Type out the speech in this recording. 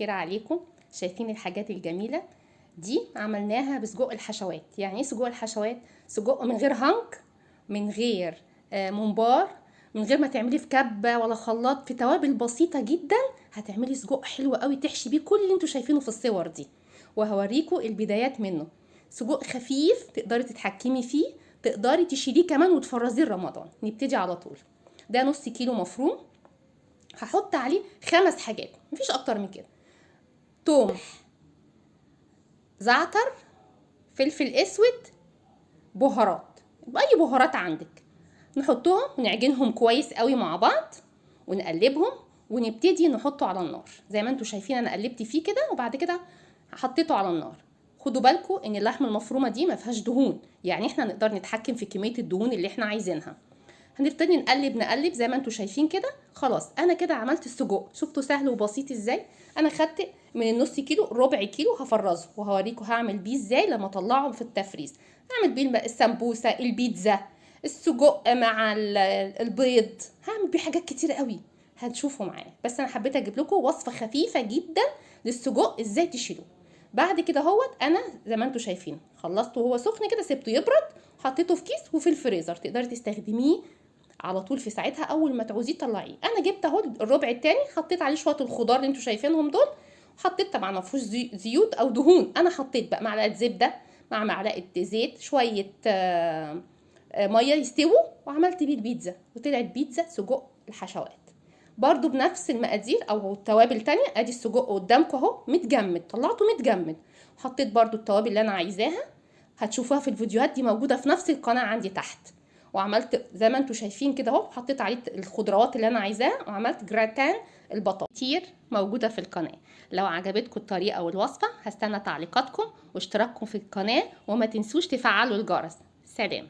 الخير عليكم. شايفين الحاجات الجميلة دي؟ عملناها بسجق الحشوات. يعني ايه سجق الحشوات؟ سجق من غير هنك، من غير ممبار، من غير ما تعملي في كبة ولا خلاط، في توابل بسيطة جدا هتعملي سجق حلو قوي تحشي بيه كل اللي انتوا شايفينه في الصور دي. وهوريكم البدايات منه. سجق خفيف تقدري تتحكمي فيه، تقدري تشيليه كمان وتفرزيه رمضان. نبتدي على طول. ده نص كيلو مفروم، هحط عليه 5 حاجات، مفيش اكتر من كده: توم، زعتر، فلفل اسود، بهارات، باي بهارات عندك. نحطهم ونعجنهم كويس قوي مع بعض ونقلبهم ونبتدي نحطه على النار. زي ما انتوا شايفين انا قلبت فيه كده وبعد كده حطيته على النار. خدوا بالكم ان اللحمه المفرومه دي ما فيهاش دهون، يعني احنا نقدر نتحكم في كميه الدهون اللي احنا عايزينها. هنبتدي نقلب زي ما انتوا شايفين كده. خلاص انا كده عملت السجق. شفتوا سهل وبسيط ازاي؟ انا خدت من النص كيلو ربع كيلو هفرزه وهوريكم هعمل بيه ازاي لما اطلعه في التفريز. هعمل بيه السمبوسه، البيتزا، السجق مع البيض، هعمل بيه حاجات كتير قوي هتشوفوا معايا. بس انا حبيت اجيب لكم وصفه خفيفه جدا للسجق ازاي تشيلوه. بعد كده انا زي ما انتوا شايفين خلصته وهو سخن كده، سبته يبرد، حطيته في كيس وفي الفريزر، تقدري تستخدميه على طول في ساعتها. اول ما تعوزيه طلعيه. انا جبت اهو الربع التاني، حطيت عليه شويه الخضار اللي انتوا شايفينهم دول، وحطيت طبعا ما فيهوش زيوت او دهون. انا حطيت بقى معلقه زبده مع معلقه زيت، شويه ميه يستووا، وعملت بيه البيتزا وطلعت بيتزا سجق الحشوات. برضو بنفس المقادير او التوابل تانية. ادي السجق قدامكم اهو متجمد، طلعته متجمد، وحطيت برضو التوابل اللي انا عايزاها، هتشوفوها في الفيديوهات دي موجوده في نفس القناه عندي تحت. وعملت زي ما انتوا شايفين كده اهو، حطيت عليه الخضروات اللي انا عايزاها، وعملت جراتان البطاطا كتير موجوده في القناه. لو عجبتكم الطريقه والوصفه هستنى تعليقاتكم واشتراككم في القناه، وما تنسوش تفعلوا الجرس. سلام.